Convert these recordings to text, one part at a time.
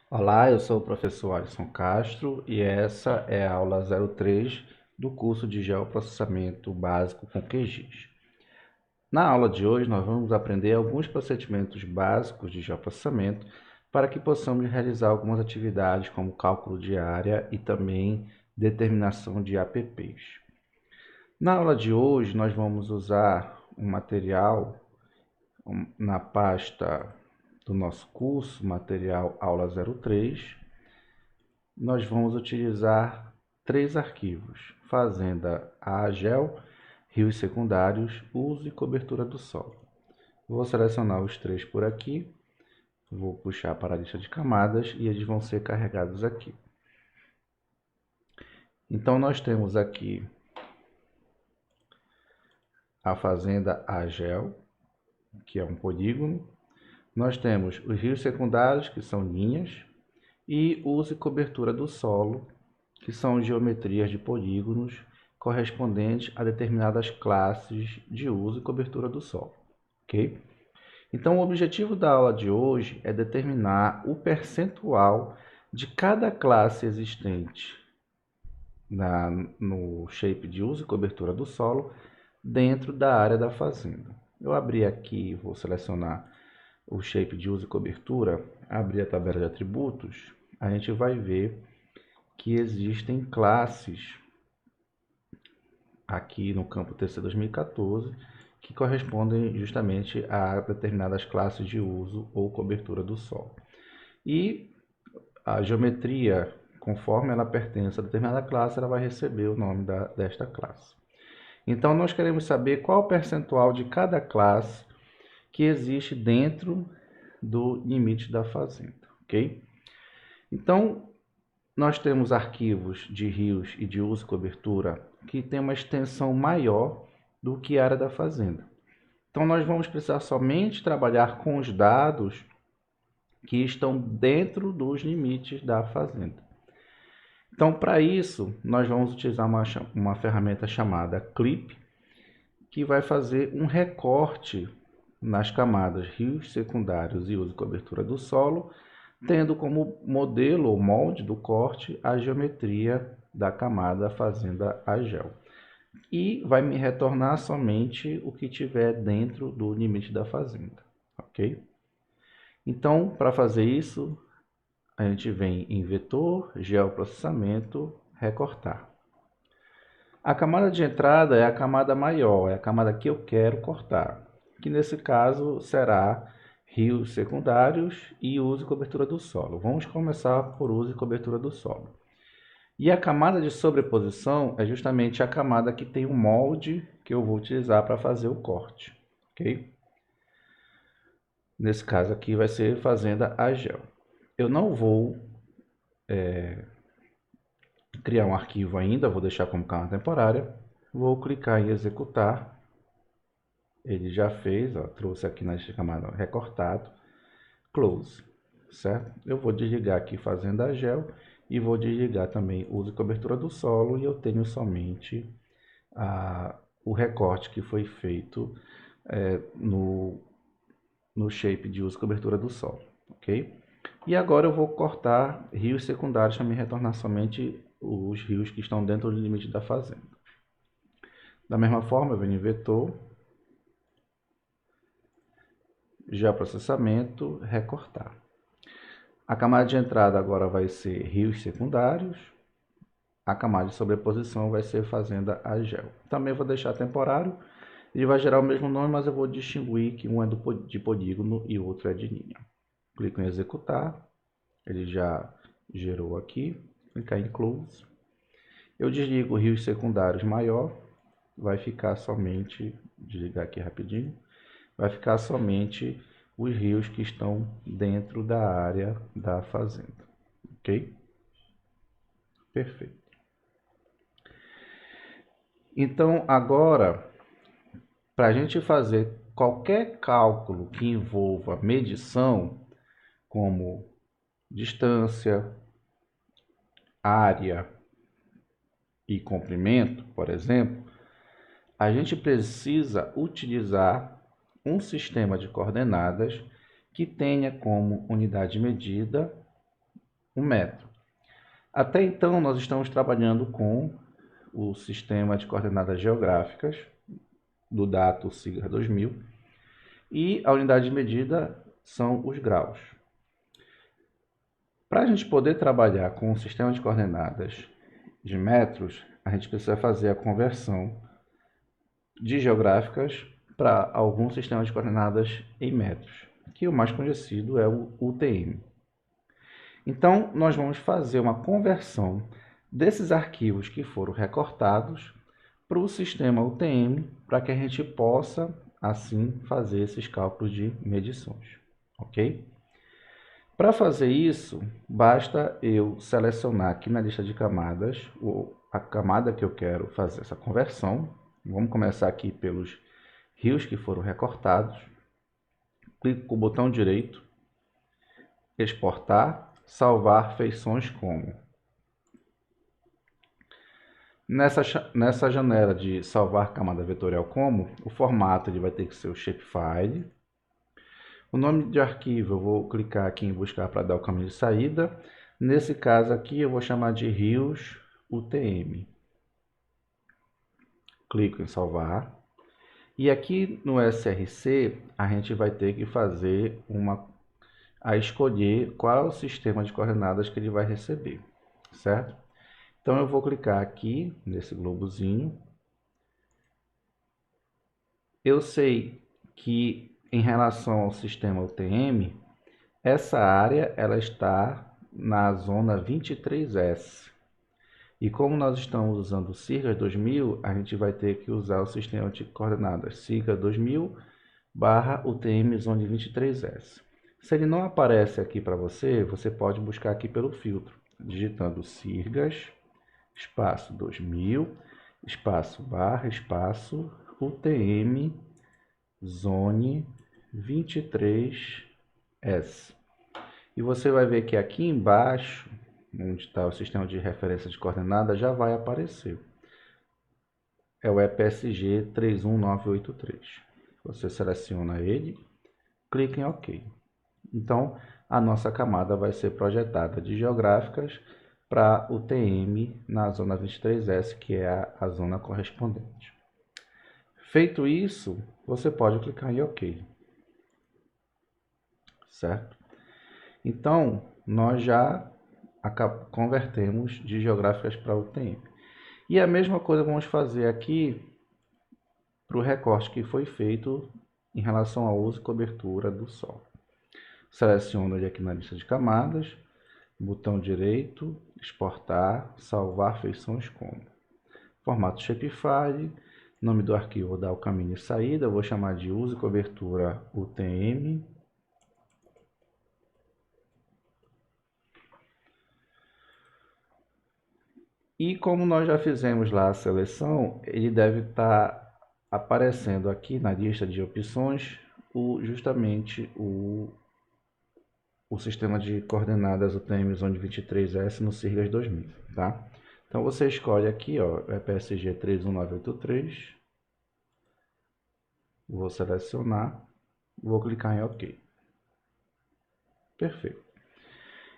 Olá, eu sou o professor Alisson Castro e essa é a aula 03 do curso de Geoprocessamento Básico com QGIS. Na aula de hoje, nós vamos aprender alguns procedimentos básicos de geoprocessamento para que possamos realizar algumas atividades como cálculo de área e também determinação de APPs. Na aula de hoje, nós vamos usar um material na pasta do nosso curso, material aula 03. Nós vamos utilizar três arquivos: Fazenda AGEL, rios secundários, uso e cobertura do solo. Vou selecionar os três por aqui, vou puxar para a lista de camadas e eles vão ser carregados aqui. Então nós temos aqui a Fazenda AGEL, que é um polígono. Nós temos os rios secundários, que são linhas, e uso e cobertura do solo, que são geometrias de polígonos correspondentes a determinadas classes de uso e cobertura do solo, ok? Então, o objetivo da aula de hoje é determinar o percentual de cada classe existente no shape de uso e cobertura do solo dentro da área da fazenda. Eu abri aqui, vou selecionar o shape de uso e cobertura, abrir a tabela de atributos, a gente vai ver que existem classes aqui no campo TC 2014 que correspondem justamente a determinadas classes de uso ou cobertura do solo. E a geometria, conforme ela pertence a determinada classe, ela vai receber o nome desta classe. Então, nós queremos saber qual o percentual de cada classe que existe dentro do limite da fazenda, ok? Então, nós temos arquivos de rios e de uso e cobertura que têm uma extensão maior do que a área da fazenda. Então, nós vamos precisar somente trabalhar com os dados que estão dentro dos limites da fazenda. Então, para isso, nós vamos utilizar uma ferramenta chamada Clip, que vai fazer um recorte nas camadas rios secundários e uso e cobertura do solo, tendo como modelo ou molde do corte a geometria da camada fazenda AGEL. E vai me retornar somente o que tiver dentro do limite da fazenda, ok? Então, para fazer isso, a gente vem em vetor, geoprocessamento, recortar. A camada de entrada é a camada maior, é a camada que eu quero cortar, que nesse caso será rios secundários e uso e cobertura do solo. Vamos começar por uso e cobertura do solo. E a camada de sobreposição é justamente a camada que tem o molde que eu vou utilizar para fazer o corte, ok? Nesse caso aqui vai ser Fazenda AGEL. Eu não vou criar um arquivo ainda, vou deixar como camada temporária. Vou clicar em executar. Ele já fez, ó, trouxe aqui na camada recortado. Close, certo? Eu vou desligar aqui Fazenda AGEL e vou desligar também uso e cobertura do solo e eu tenho somente o recorte que foi feito no shape de uso e cobertura do solo, ok? E agora eu vou cortar rios secundários para me retornar somente os rios que estão dentro do limite da fazenda. Da mesma forma, eu venho em vetor, geoprocessamento, recortar. A camada de entrada agora vai ser rios secundários, a camada de sobreposição vai ser Fazenda AGEL. Também vou deixar temporário, ele vai gerar o mesmo nome, mas eu vou distinguir que um é de polígono e o outro é de linha. Clico em executar, ele já gerou aqui, clicar em close. Eu desligo rios secundários maior, vai ficar somente, desligar aqui rapidinho, vai ficar somente os rios que estão dentro da área da fazenda, ok? Perfeito. Então, agora, para a gente fazer qualquer cálculo que envolva medição, como distância, área e comprimento, por exemplo, a gente precisa utilizar um sistema de coordenadas que tenha como unidade de medida um metro. Até então, nós estamos trabalhando com o sistema de coordenadas geográficas do DATO sigla 2000 e a unidade de medida são os graus. Para a gente poder trabalhar com o sistema de coordenadas de metros, a gente precisa fazer a conversão de geográficas para algum sistema de coordenadas em metros, que o mais conhecido é o UTM. Então, nós vamos fazer uma conversão desses arquivos que foram recortados para o sistema UTM, para que a gente possa, assim, fazer esses cálculos de medições, ok? Para fazer isso, basta eu selecionar aqui na lista de camadas a camada que eu quero fazer essa conversão. Vamos começar aqui pelos rios que foram recortados. Clico com o botão direito, exportar, salvar feições como. Nessa janela de salvar camada vetorial como, o formato ele vai ter que ser o shapefile. O nome de arquivo eu vou clicar aqui em buscar para dar o caminho de saída. Nesse caso aqui eu vou chamar de rios UTM. Clico em salvar. E aqui no SRC a gente vai ter que fazer a escolher qual é o sistema de coordenadas que ele vai receber, certo? Então eu vou clicar aqui nesse globozinho. Eu sei que em relação ao sistema UTM, essa área ela está na zona 23S. E como nós estamos usando o SIRGAS 2000, a gente vai ter que usar o sistema de coordenadas SIRGAS 2000 barra UTM zone 23S. Se ele não aparece aqui para você, você pode buscar aqui pelo filtro, digitando SIRGAS, espaço 2000, espaço barra, espaço UTM zone 23S. E você vai ver que aqui embaixo, onde está o sistema de referência de coordenadas, já vai aparecer. É o EPSG 31983. Você seleciona ele, clica em OK. Então, a nossa camada vai ser projetada de geográficas para o TM na zona 23S, que é a zona correspondente. Feito isso, você pode clicar em OK. Certo? Então, nós já convertemos de geográficas para UTM. E a mesma coisa vamos fazer aqui para o recorte que foi feito em relação ao uso e cobertura do Sol. Seleciono ele aqui na lista de camadas, botão direito, exportar, salvar feições como. Formato shapefile, nome do arquivo vou dar o caminho de saída, eu vou chamar de uso e cobertura UTM. E como nós já fizemos lá a seleção, ele deve estar aparecendo aqui na lista de opções justamente o sistema de coordenadas UTM Zone 23S no SIRGAS 2000, tá? Então você escolhe aqui, ó, EPSG 31983, vou selecionar, vou clicar em OK. Perfeito.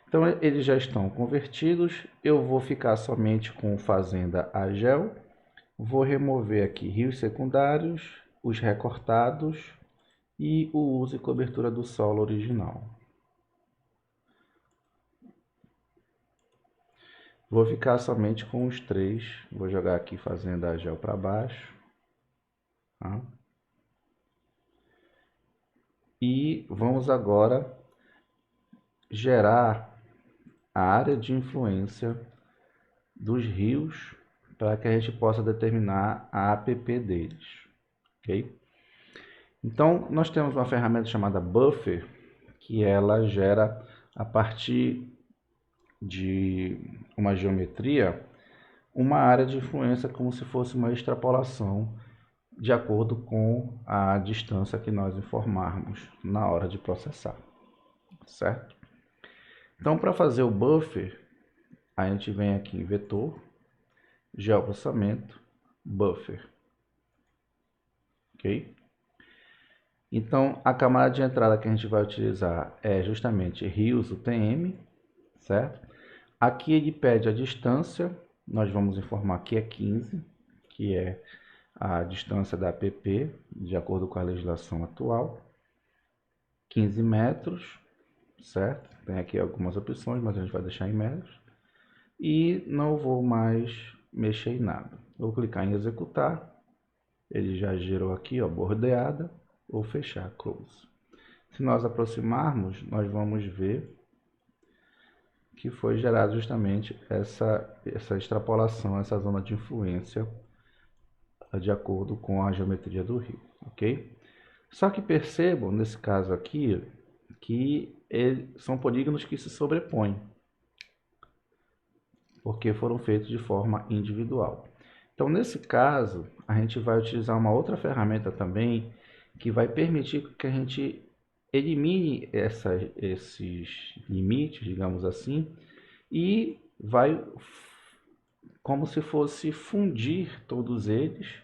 Então eles já estão convertidos, eu vou ficar somente com Fazenda AGEL, vou remover aqui rios secundários, os recortados e o uso e cobertura do solo original. Vou ficar somente com os três, vou jogar aqui Fazenda AGEL para baixo. Tá? E vamos agora gerar a área de influência dos rios para que a gente possa determinar a APP deles, ok? Então, nós temos uma ferramenta chamada Buffer, que ela gera a partir de uma geometria, uma área de influência como se fosse uma extrapolação de acordo com a distância que nós informarmos na hora de processar, certo? Então, para fazer o buffer, a gente vem aqui em vetor, geoprocessamento, buffer, ok? Então, a camada de entrada que a gente vai utilizar é justamente rios UTM, certo? Aqui ele pede a distância, nós vamos informar que é 15, que é a distância da APP, de acordo com a legislação atual, 15 metros, certo? Tem aqui algumas opções, mas a gente vai deixar em metros. E não vou mais mexer em nada. Vou clicar em executar, ele já gerou aqui, ó, bordeada, vou fechar, close. Se nós aproximarmos, nós vamos ver que foi gerado justamente essa extrapolação, essa zona de influência de acordo com a geometria do rio, ok? Só que percebam, nesse caso aqui, que são polígonos que se sobrepõem, porque foram feitos de forma individual. Então, nesse caso, a gente vai utilizar uma outra ferramenta também, que vai permitir que a gente elimine esses limites, digamos assim, e vai como se fosse fundir todos eles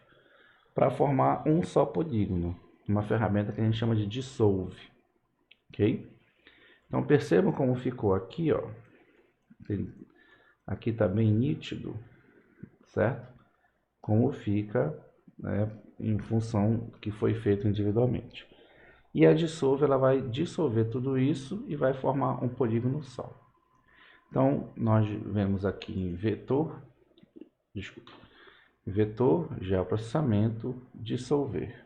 para formar um só polígono, uma ferramenta que a gente chama de dissolve, ok? Então percebam como ficou aqui, ó. Aqui está bem nítido, certo? Como fica, né, em função que foi feito individualmente. E a dissolve, ela vai dissolver tudo isso e vai formar um polígono só. Então nós vemos aqui em vetor, desculpa, vetor, geoprocessamento, dissolver.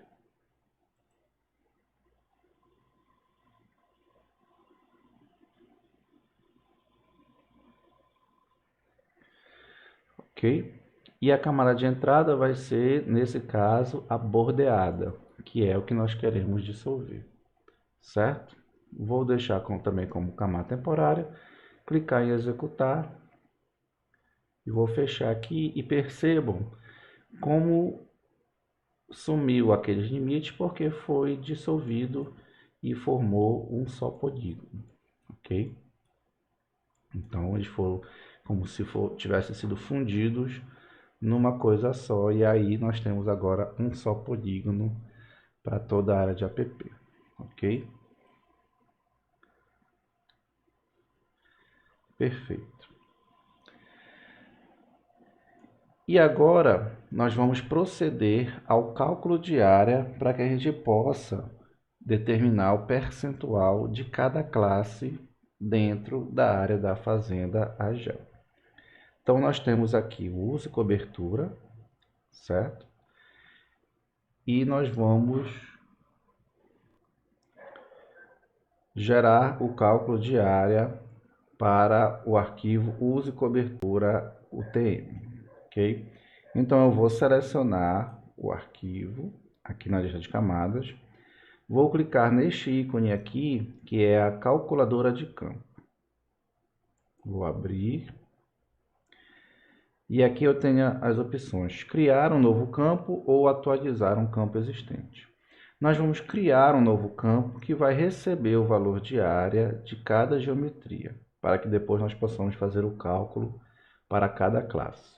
Ok? E a camada de entrada vai ser, nesse caso, a bordeada, que é o que nós queremos dissolver, certo? Vou deixar também como camada temporária, clicar em executar e vou fechar aqui e percebam como sumiu aqueles limites porque foi dissolvido e formou um só polígono, ok? Então eles foram como se tivessem sido fundidos numa coisa só, e aí nós temos agora um só polígono para toda a área de APP, ok? Perfeito. E agora nós vamos proceder ao cálculo de área para que a gente possa determinar o percentual de cada classe dentro da área da fazenda AGEL. Então nós temos aqui o uso e cobertura, certo? E nós vamos gerar o cálculo de área para o arquivo uso e cobertura UTM, ok? Então eu vou selecionar o arquivo aqui na lista de camadas, vou clicar neste ícone aqui, que é a calculadora de campo. Vou abrir. E aqui eu tenho as opções: criar um novo campo ou atualizar um campo existente. Nós vamos criar um novo campo que vai receber o valor de área de cada geometria, para que depois nós possamos fazer o cálculo para cada classe.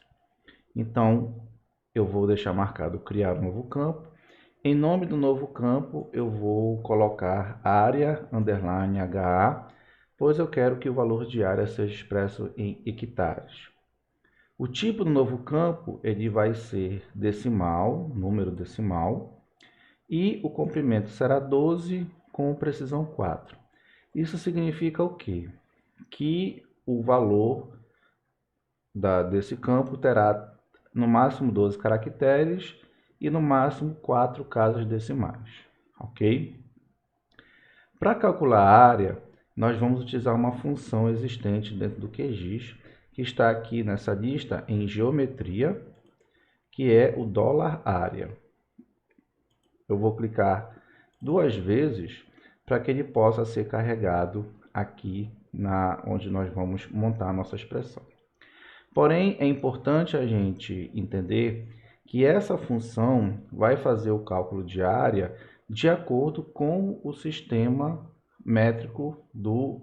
Então, eu vou deixar marcado criar um novo campo. Em nome do novo campo, eu vou colocar área underline HA, pois eu quero que o valor de área seja expresso em hectares. O tipo do novo campo ele vai ser decimal, número decimal, e o comprimento será 12 com precisão 4. Isso significa o quê? Que o valor desse campo terá no máximo 12 caracteres e no máximo 4 casas decimais, ok? Para calcular a área, nós vamos utilizar uma função existente dentro do QGIS, que está aqui nessa lista em geometria, que é o $área. Eu vou clicar 2 vezes para que ele possa ser carregado aqui onde nós vamos montar a nossa expressão. Porém, é importante a gente entender que essa função vai fazer o cálculo de área de acordo com o sistema métrico do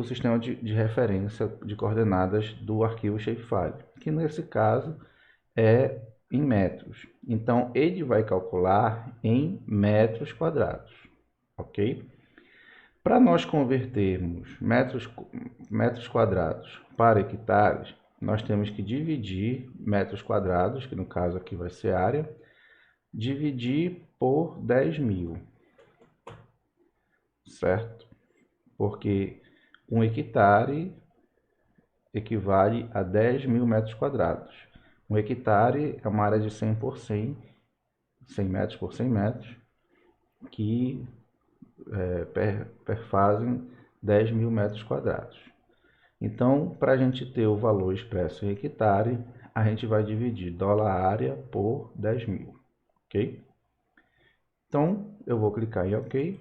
sistema de referência de coordenadas do arquivo shapefile, que nesse caso é em metros. Então, ele vai calcular em metros quadrados, ok? Para nós convertermos metros quadrados para hectares, nós temos que dividir metros quadrados, que no caso aqui vai ser área, dividir por 10.000, certo? Porque um hectare equivale a 10.000 metros quadrados. Um hectare é uma área de 100 por 100, 100 metros por 100 metros, que perfazem 10.000 metros quadrados. Então, para a gente ter o valor expresso em hectare, a gente vai dividir dólar área por 10.000, ok? Então, eu vou clicar em OK.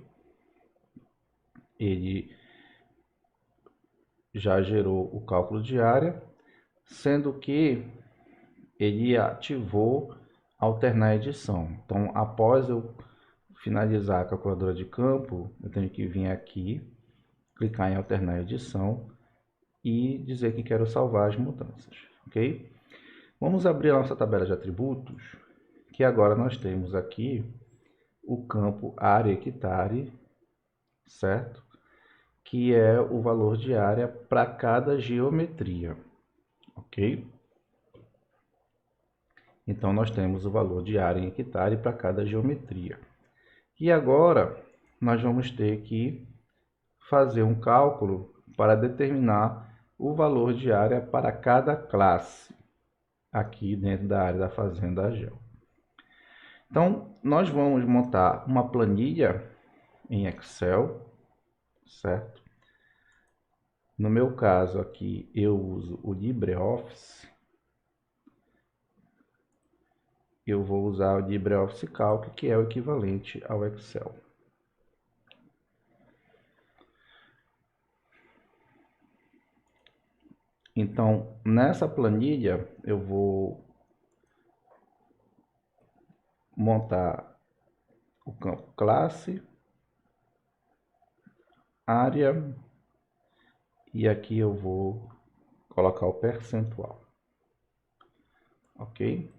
Ele já gerou o cálculo de área, sendo que ele ativou alternar edição. Então, após eu finalizar a calculadora de campo, eu tenho que vir aqui, clicar em alternar edição e dizer que quero salvar as mudanças, ok? Vamos abrir a nossa tabela de atributos, que agora nós temos aqui o campo área hectare, certo? Que é o valor de área para cada geometria, ok? Então, nós temos o valor de área em hectare para cada geometria. E agora, nós vamos ter que fazer um cálculo para determinar o valor de área para cada classe, aqui dentro da área da Fazenda Agel. Então, nós vamos montar uma planilha em Excel, certo? No meu caso aqui, eu uso o LibreOffice. Eu vou usar o LibreOffice Calc, que é o equivalente ao Excel. Então, nessa planilha, eu vou montar o campo classe, área, e aqui eu vou colocar o percentual. Ok?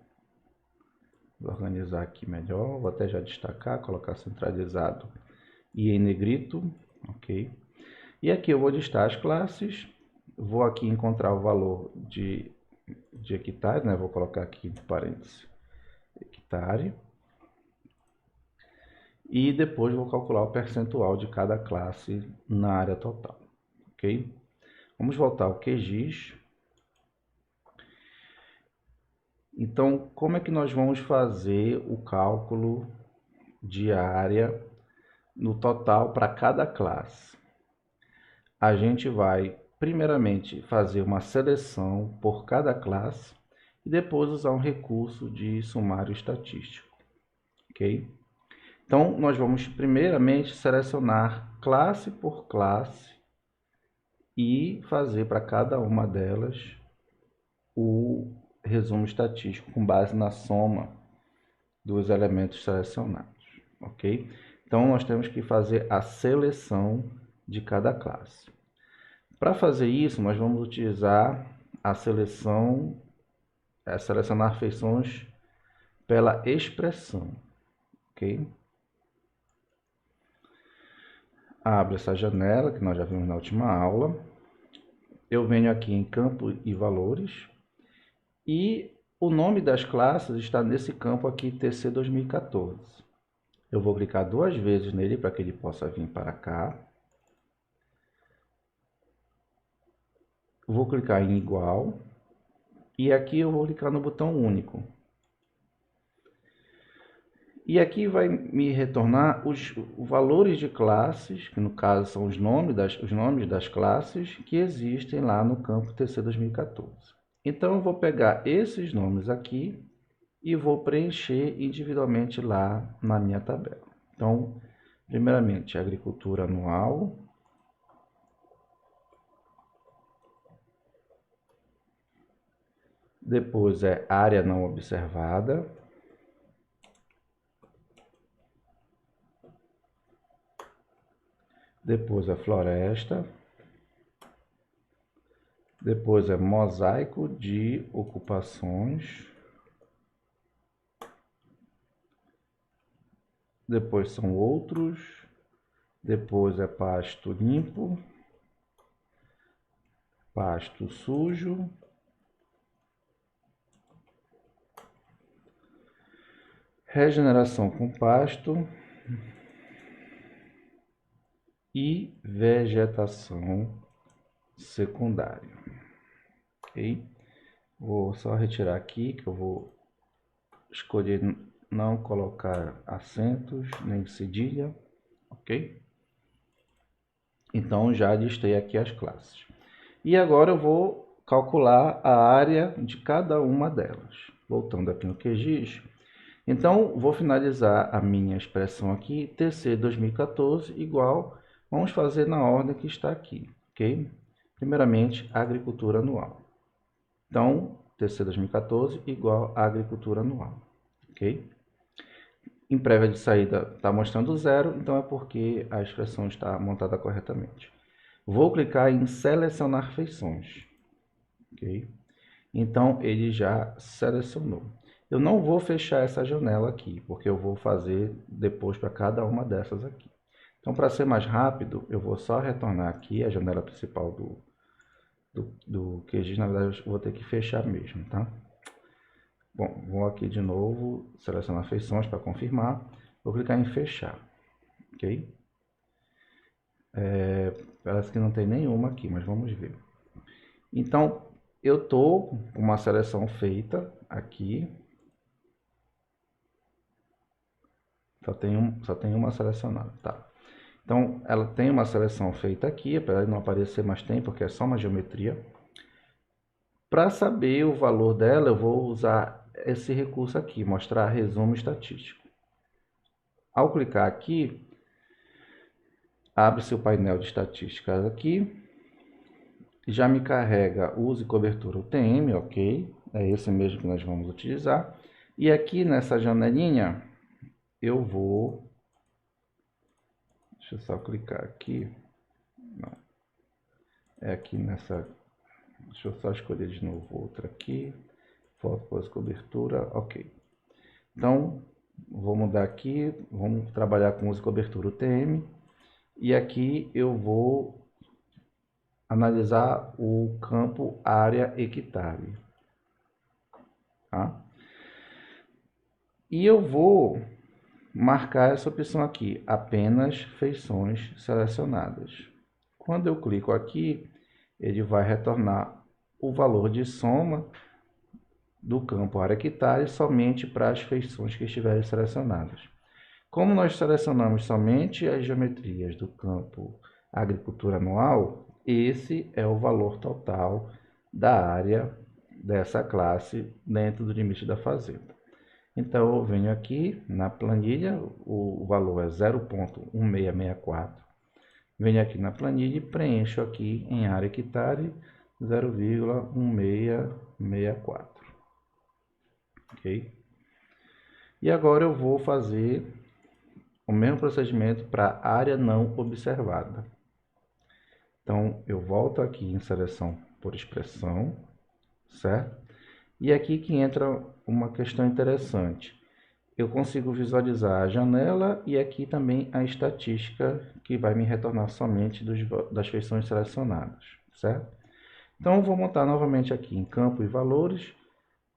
Vou organizar aqui melhor, vou até já destacar, colocar centralizado e em negrito, ok? E aqui eu vou listar as classes, vou aqui encontrar o valor de hectare, né? Vou colocar aqui entre parênteses, hectare. E depois vou calcular o percentual de cada classe na área total, ok? Vamos voltar ao QGIS. Então, como é que nós vamos fazer o cálculo de área no total para cada classe? A gente vai, primeiramente, fazer uma seleção por cada classe e depois usar um recurso de sumário estatístico, ok? Então, nós vamos primeiramente selecionar classe por classe e fazer para cada uma delas o resumo estatístico com base na soma dos elementos selecionados, ok? Então, nós temos que fazer a seleção de cada classe. Para fazer isso, nós vamos utilizar a selecionar feições pela expressão, ok? Abro essa janela que nós já vimos na última aula. Eu venho aqui em campo e valores e o nome das classes está nesse campo aqui TC 2014. Eu vou clicar 2 vezes nele para que ele possa vir para cá. Vou clicar em igual e aqui eu vou clicar no botão único. E aqui vai me retornar os valores de classes, que no caso são os nomes das classes que existem lá no campo TC 2014. Então eu vou pegar esses nomes aqui e vou preencher individualmente lá na minha tabela. Então, primeiramente, agricultura anual. Depois é área não observada. Depois é floresta. Depois é mosaico de ocupações. Depois são outros. depois é pasto limpo, pasto sujo, regeneração com pasto e vegetação secundária. Ok? Vou só retirar aqui, que eu vou escolher não colocar acentos nem cedilha, ok? Então já listei aqui as classes. E agora eu vou calcular a área de cada uma delas. Voltando aqui no QGIS. Então, vou finalizar a minha expressão aqui, TC 2014 igual, vamos fazer na ordem que está aqui, ok? Primeiramente, agricultura anual. Então, TC 2014 igual a agricultura anual, ok? Em prévia de saída está mostrando 0, então é porque a expressão está montada corretamente. Vou clicar em selecionar feições, ok? Então, ele já selecionou. Eu não vou fechar essa janela aqui, porque eu vou fazer depois para cada uma dessas aqui. Então, para ser mais rápido, eu vou só retornar aqui a janela principal do QGIS. Na verdade, eu vou ter que fechar mesmo, tá? Bom, vou aqui de novo, selecionar feições para confirmar. Vou clicar em fechar, ok? Parece que não tem nenhuma aqui, mas vamos ver. Então, eu estou com uma seleção feita aqui. Só tem uma selecionada, tá? Então, ela tem uma seleção feita aqui, apesar de não aparecer, mas tem, porque é só uma geometria. Para saber o valor dela, eu vou usar esse recurso aqui, mostrar resumo estatístico. Ao clicar aqui, abre-se o painel de estatísticas aqui, já me carrega uso e cobertura UTM, ok? É esse mesmo que nós vamos utilizar. E aqui nessa janelinha, eu vou... Deixa eu só clicar aqui. Não. É aqui nessa... Deixa eu só escolher de novo outra aqui. Foto pós-cobertura, ok. Então, vou mudar aqui, vamos trabalhar com uso e cobertura UTM. E aqui eu vou analisar o campo área hectare. Tá? E eu vou marcar essa opção aqui, apenas feições selecionadas. Quando eu clico aqui, ele vai retornar o valor de soma do campo área hectare somente para as feições que estiverem selecionadas. Como nós selecionamos somente as geometrias do campo agricultura anual, esse é o valor total da área dessa classe dentro do limite da fazenda. Então, eu venho aqui na planilha, o valor é 0,1664. Venho aqui na planilha e preencho aqui em área hectare 0,1664. Ok? E agora eu vou fazer o mesmo procedimento para área não observada. Então, eu volto aqui em seleção por expressão, certo? E aqui que entra uma questão interessante. Eu consigo visualizar a janela e aqui também a estatística que vai me retornar somente das feições selecionadas, certo? Então, eu vou montar novamente aqui em campo e valores,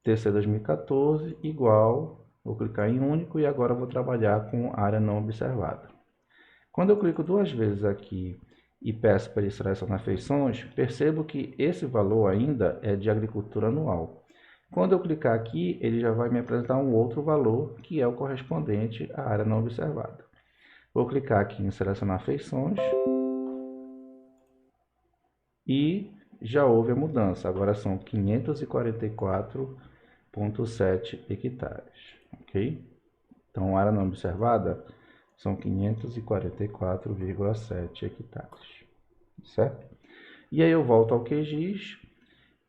TC 2014 igual, vou clicar em único e agora vou trabalhar com área não observada. Quando eu clico duas vezes aqui e peço para ele selecionar feições, percebo que esse valor ainda é de agricultura anual. Quando eu clicar aqui, ele já vai me apresentar um outro valor, que é o correspondente à área não observada. Vou clicar aqui em selecionar feições e já houve a mudança. Agora são 544,7 hectares, ok? Então, a área não observada são 544,7 hectares, certo? E aí eu volto ao QGIS,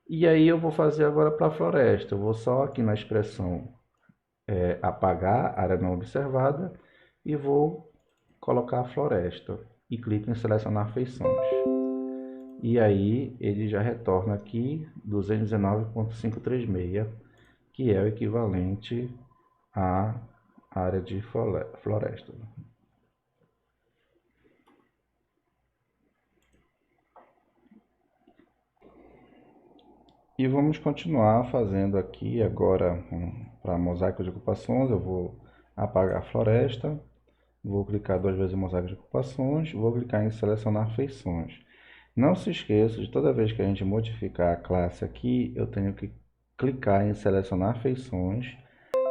e aí eu vou fazer agora para a floresta. Eu vou só aqui na expressão apagar a área não observada e vou colocar a floresta. E clico em selecionar feições. E aí ele já retorna aqui 219,536, que é o equivalente à área de floresta. E vamos continuar fazendo aqui agora para mosaico de ocupações. Eu vou apagar a floresta, vou clicar 2 vezes em mosaico de ocupações, vou clicar em selecionar feições. Não se esqueça de toda vez que a gente modificar a classe aqui, eu tenho que clicar em selecionar feições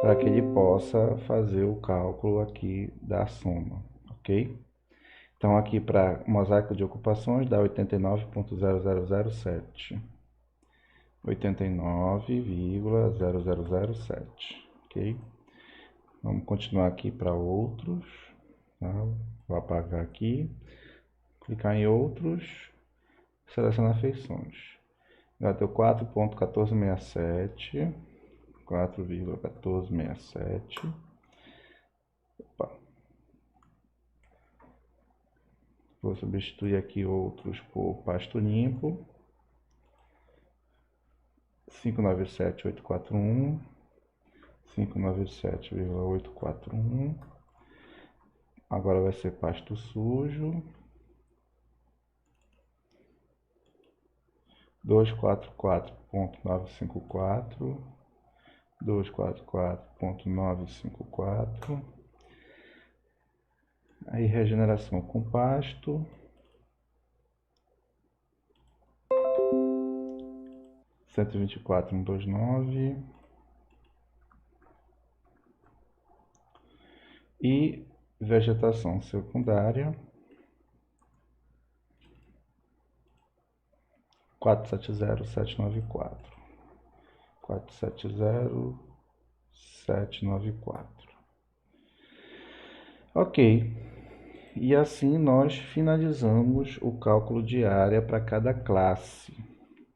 para que ele possa fazer o cálculo aqui da soma, ok? Então aqui para mosaico de ocupações dá 89,0007. 89,0007, ok? Vamos continuar aqui para outros, tá? Vou apagar aqui, clicar em outros, selecionar feições. Já deu 4,1467, 4,1467. Opa. Vou substituir aqui outros por pasto limpo. 597,841, 597,841. Agora vai ser pasto sujo. 244,954, 244,954. Aí regeneração com pasto. 124,129. E vegetação secundária. 470,794. 470,794. Ok. E assim nós finalizamos o cálculo de área para cada classe,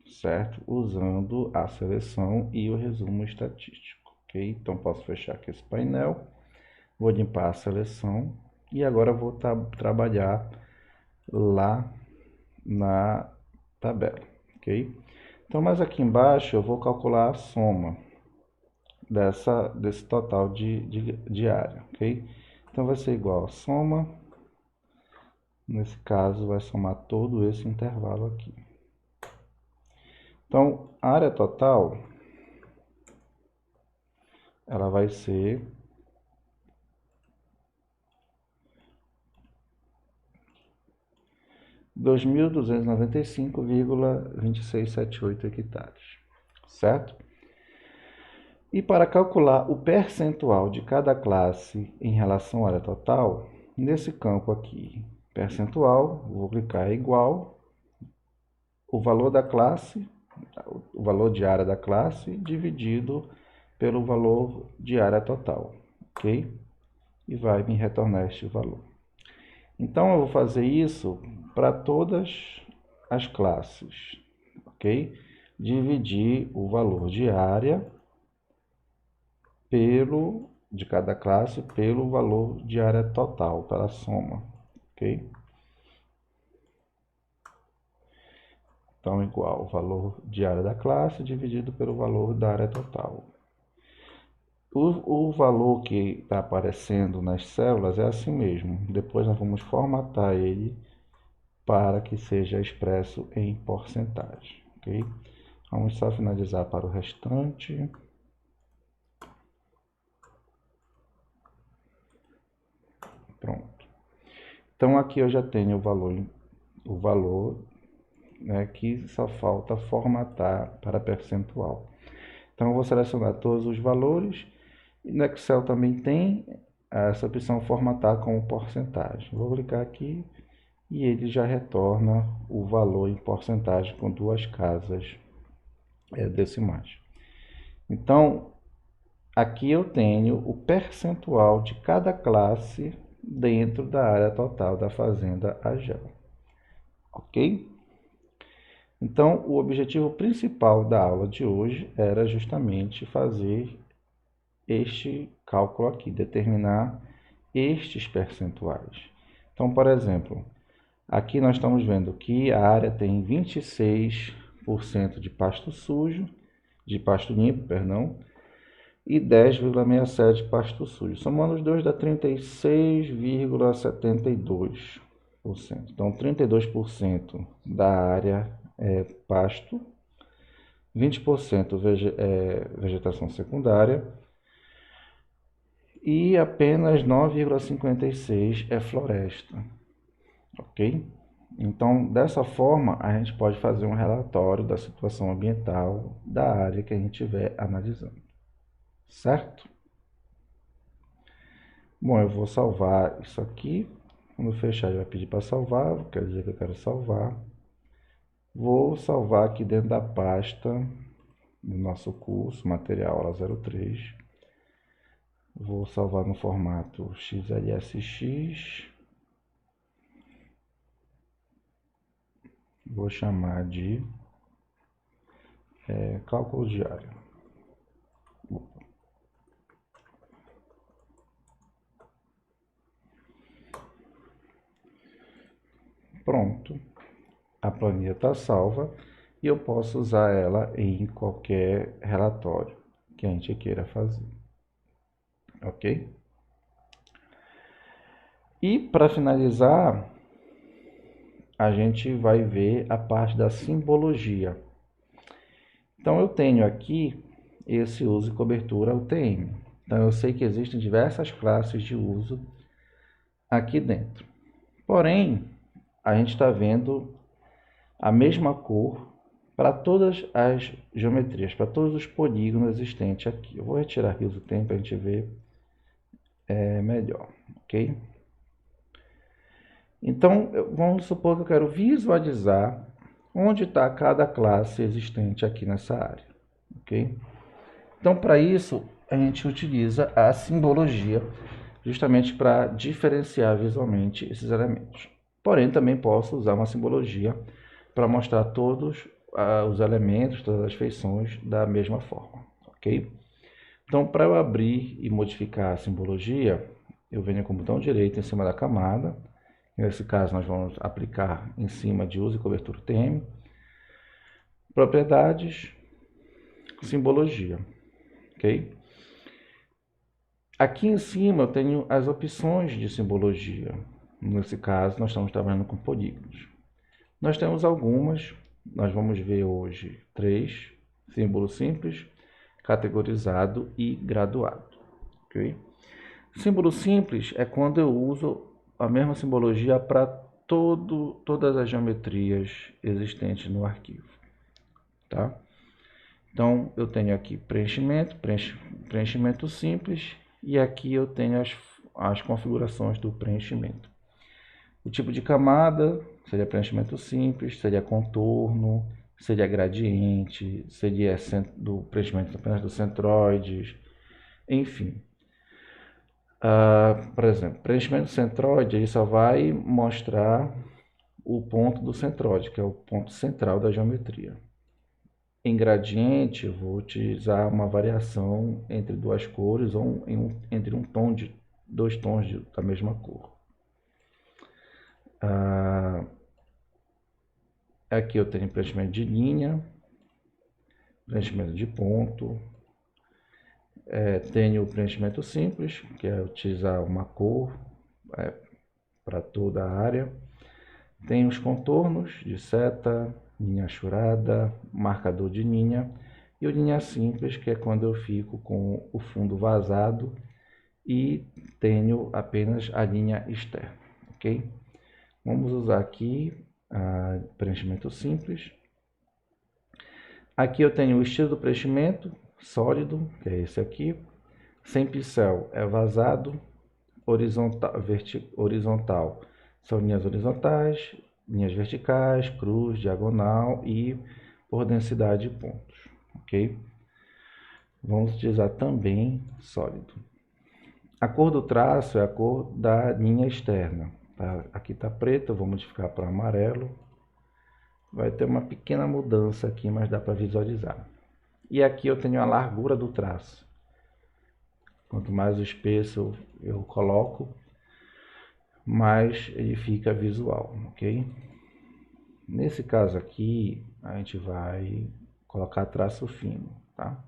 certo? Usando a seleção e o resumo estatístico, ok? Então posso fechar aqui esse painel, vou limpar a seleção e agora vou trabalhar lá na tabela, ok? Então, mais aqui embaixo eu vou calcular a soma desse total de área, ok? Então vai ser igual a soma, nesse caso vai somar todo esse intervalo aqui. Então, a área total, ela vai ser 2.295,2678 hectares, certo? E para calcular o percentual de cada classe em relação à área total, nesse campo aqui, percentual, vou clicar em igual, o valor da classe, o valor de área da classe, dividido pelo valor de área total, ok? E vai me retornar este valor. Então, eu vou fazer isso para todas as classes, ok? Dividir o valor de área de cada classe pelo valor de área total, pela soma, ok? Então, igual o valor de área da classe dividido pelo valor da área total. O valor que está aparecendo nas células é assim mesmo. Depois nós vamos formatar ele para que seja expresso em porcentagem, ok? Vamos só finalizar para o restante. Pronto. Então aqui eu já tenho o valor, né, que só falta formatar para percentual. Então eu vou selecionar todos os valores. E no Excel também tem essa opção formatar com porcentagem. Vou clicar aqui e ele já retorna o valor em porcentagem com 2 casas decimais. Então, aqui eu tenho o percentual de cada classe dentro da área total da fazenda Agel. Ok? Então, o objetivo principal da aula de hoje era justamente fazer este cálculo aqui, determinar estes percentuais. Então, por exemplo, aqui nós estamos vendo que a área tem 26% de pasto sujo, de pasto limpo, perdão, e 10,67% de pasto sujo. Somando os dois dá 36,72%. Então, 32% da área é pasto 20% vegetação secundária e apenas 9,56% é floresta, ok? Então, dessa forma, a gente pode fazer um relatório da situação ambiental da área que a gente estiver analisando, certo? Bom, eu vou salvar isso aqui. Quando fechar, ele vai pedir para salvar, quer dizer que eu quero salvar. Vou salvar aqui dentro da pasta do nosso curso, material aula 03. Vou salvar no formato XLSX. Vou chamar de cálculo diário. Pronto. A planilha está salva e eu posso usar ela em qualquer relatório que a gente queira fazer. Ok? E para finalizar, a gente vai ver a parte da simbologia. Então eu tenho aqui esse uso e cobertura UTM. Então eu sei que existem diversas classes de uso aqui dentro. Porém, a gente está vendo a mesma cor para todas as geometrias, para todos os polígonos existentes aqui. Eu vou retirar aqui o UTM para a gente ver melhor, ok? Então, vamos supor que eu quero visualizar onde está cada classe existente aqui nessa área, ok? Então, para isso, a gente utiliza a simbologia justamente para diferenciar visualmente esses elementos. Porém, também posso usar uma simbologia para mostrar todos os elementos, todas as feições da mesma forma, ok? Então, para eu abrir e modificar a simbologia, eu venho com o botão direito em cima da camada. Nesse caso, nós vamos aplicar em cima de uso e cobertura UTM. Propriedades, simbologia, ok? Aqui em cima eu tenho as opções de simbologia. Nesse caso, nós estamos trabalhando com polígonos. Nós temos algumas, nós vamos ver hoje 3, símbolo simples, categorizado e graduado. Okay? Símbolo simples é quando eu uso a mesma simbologia para todas as geometrias existentes no arquivo. Tá? Então, eu tenho aqui preenchimento simples, e aqui eu tenho as configurações do preenchimento. O tipo de camada seria preenchimento simples, seria contorno, seria gradiente, seria do preenchimento apenas dos centroides, enfim. Por exemplo, preenchimento centroide ele só vai mostrar o ponto do centroide, que é o ponto central da geometria. Em gradiente, eu vou utilizar uma variação entre duas cores ou entre dois tons da mesma cor. Aqui eu tenho preenchimento de linha, preenchimento de ponto, tenho o preenchimento simples, que é utilizar uma cor para toda a área. Tenho os contornos de seta, linha achurada, marcador de linha, e o linha simples, que é quando eu fico com o fundo vazado e tenho apenas a linha externa, ok? Vamos usar aqui preenchimento simples. Aqui eu tenho o estilo do preenchimento, sólido, que é esse aqui. Sem pincel é vazado, horizontal são linhas horizontais, linhas verticais, cruz, diagonal e por densidade de pontos, ok? Vamos utilizar também sólido. A cor do traço é a cor da linha externa. Tá? Aqui está preto, eu vou modificar para amarelo. Vai ter uma pequena mudança aqui, mas dá para visualizar. E aqui eu tenho a largura do traço. Quanto mais espesso eu coloco, mais ele fica visual, ok? Nesse caso aqui, a gente vai colocar traço fino, tá?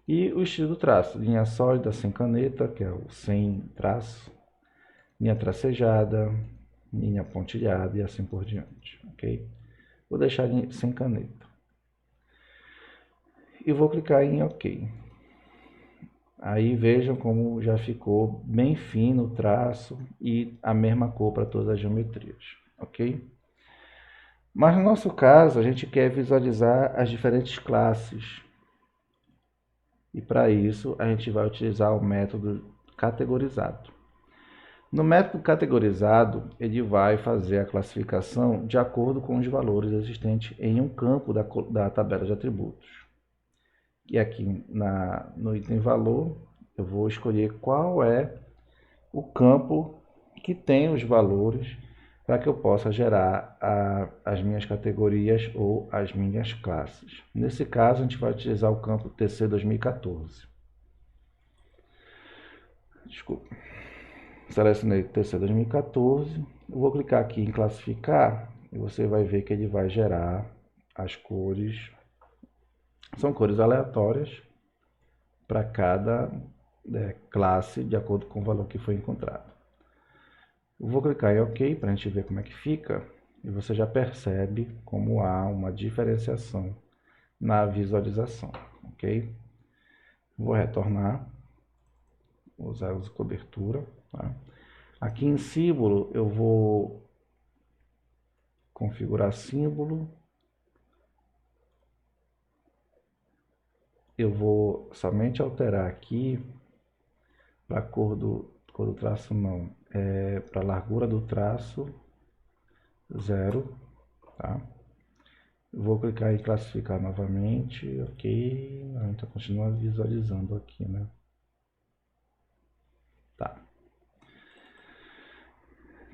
E o estilo do traço, linha sólida sem caneta, que é o sem traço, linha tracejada, linha pontilhada e assim por diante, ok? Vou deixar sem caneta. e vou clicar em OK. Aí vejam como já ficou bem fino o traço e a mesma cor para todas as geometrias, ok? Mas no nosso caso, a gente quer visualizar as diferentes classes. E para isso, a gente vai utilizar o método categorizado. No método categorizado, ele vai fazer a classificação de acordo com os valores existentes em um campo da tabela de atributos. E aqui no item valor, eu vou escolher qual é o campo que tem os valores para que eu possa gerar as minhas categorias ou as minhas classes. Nesse caso, a gente vai utilizar o campo TC 2014. Desculpa. Selecionei TC 2014, eu vou clicar aqui em classificar e você vai ver que ele vai gerar as cores. São cores aleatórias para cada classe de acordo com o valor que foi encontrado. Eu vou clicar em OK para a gente ver como é que fica e você já percebe como há uma diferenciação na visualização, ok? Vou retornar, vou usar uso cobertura, tá? Aqui em símbolo eu vou configurar símbolo, eu vou somente alterar aqui para a cor do traço não, para a largura do traço 0, tá? Vou clicar em classificar novamente, ok, a gente continua visualizando aqui, né? Tá.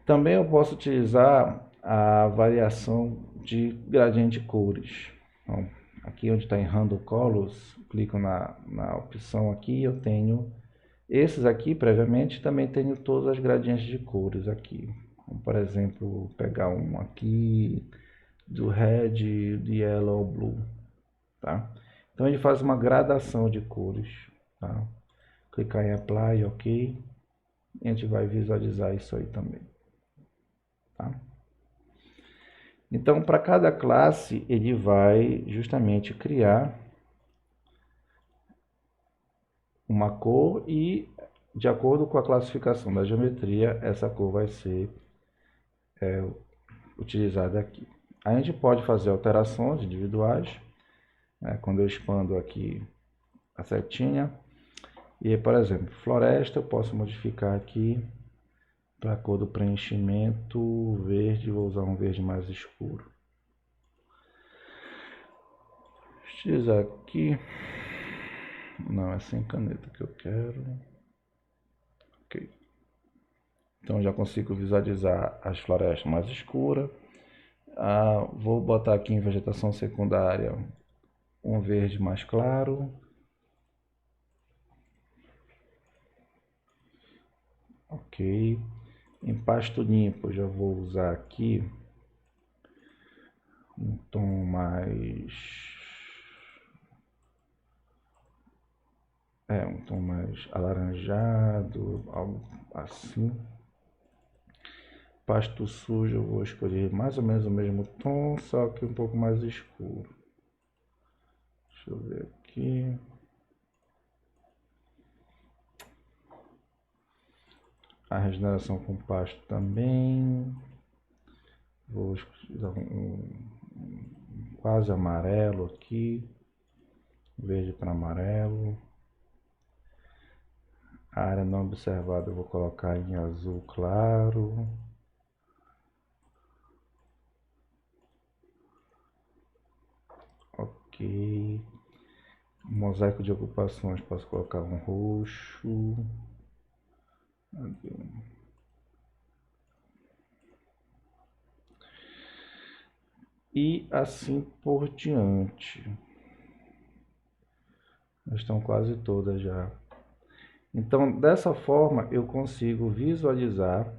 Também eu posso utilizar a variação de gradiente de cores. Então, aqui onde está em Random Colors, clico na opção aqui, eu tenho esses aqui, previamente, também tenho todas as gradientes de cores aqui. Como, por exemplo, pegar um aqui do red, do yellow, blue, tá? Então ele faz uma gradação de cores, tá? Clicar em Apply, OK, e a gente vai visualizar isso aí também, tá? Então, para cada classe, ele vai justamente criar uma cor e, de acordo com a classificação da geometria, essa cor vai ser utilizada aqui. A gente pode fazer alterações individuais, né? Quando eu expando aqui a setinha, e por exemplo, floresta, eu posso modificar aqui para a cor do preenchimento verde, vou usar um verde mais escuro. Utilizar aqui, não, é sem caneta que eu quero. Ok. Então já consigo visualizar as florestas mais escuras. Vou botar aqui em vegetação secundária um verde mais claro. Ok. Em pasto limpo já vou usar aqui um tom mais alaranjado, algo assim. Pasto sujo eu vou escolher mais ou menos o mesmo tom, só que um pouco mais escuro. Deixa eu ver aqui. A regeneração com pasto também. Vou usar um quase amarelo aqui. Verde para amarelo. A área não observada eu vou colocar em azul claro. Ok. Mosaico de ocupações, posso colocar um roxo. E assim por diante. Estão quase todas já. Então, dessa forma, eu consigo visualizar,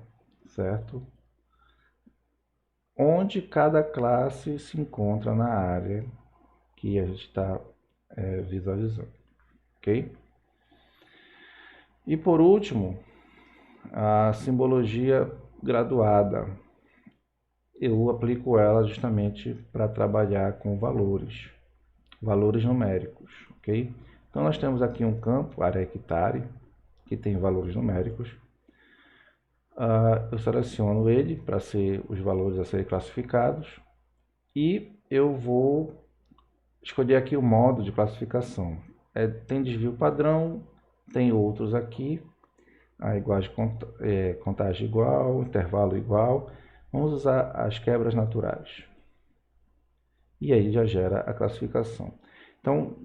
certo? Onde cada classe se encontra na área que a gente está visualizando, ok? E por último, a simbologia graduada. Eu aplico ela justamente para trabalhar com valores, valores numéricos, ok? Então nós temos aqui um campo, área hectare, que tem valores numéricos. Eu seleciono ele para ser os valores a serem classificados e eu vou escolher aqui o modo de classificação. Tem desvio padrão, tem outros aqui, a iguagem, contagem igual, intervalo igual. Vamos usar as quebras naturais. E aí já gera a classificação. Então,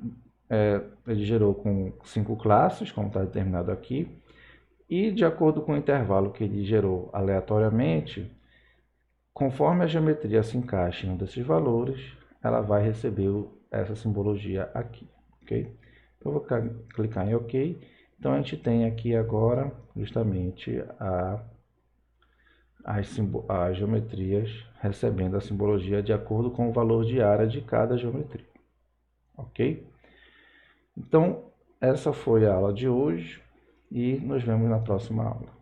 ele gerou com 5 classes, como está determinado aqui, e de acordo com o intervalo que ele gerou aleatoriamente, conforme a geometria se encaixa em um desses valores, ela vai receber essa simbologia aqui, ok? Então, eu vou clicar em OK. Então, a gente tem aqui agora justamente as geometrias recebendo a simbologia de acordo com o valor de área de cada geometria, ok? Então, essa foi a aula de hoje e nos vemos na próxima aula.